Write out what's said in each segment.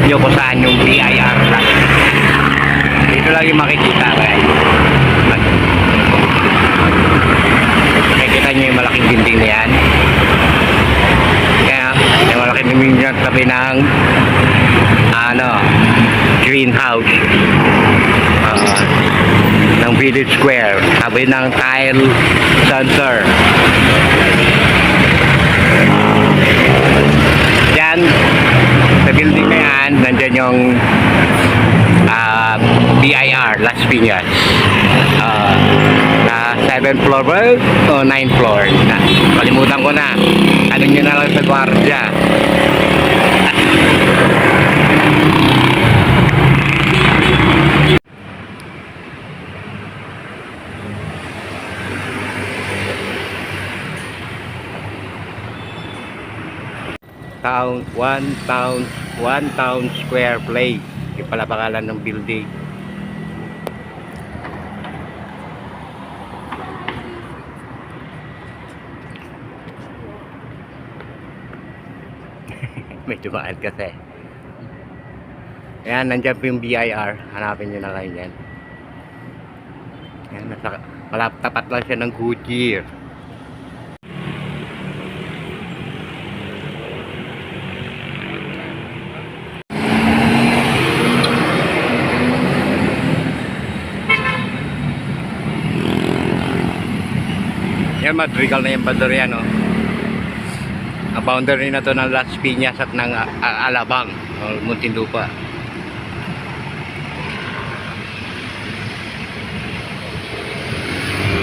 nyo kung saan yung BIR lang. Dito lang yung makikita, guys. Makikita nyo yung malaking building na yan. Kaya yung malaking building na tabi ng greenhouse ng Village Square, tabi ng Tile Center. Yan sa building na yan, nandyan yung BIR Las Piñas, na 7th floor ba o 9th floor na, kalimutan ko na. Ano nyo na lang sa gwardiya. One town square place, yung pala pangalan ng building. May dumaan kasi. Ayan, nandiyan po yung BIR. Hanapin nyo na kayo yan. Ayan, tapat lang siya ng Goodyear. Yan, Madrigal na yung bandera, no? Ang boundary na to ng Las Piñas at ng Alabang o Muntinlupa.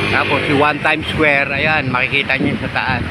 Tapos si One Times Square, ayan, makikita nyo sa taas.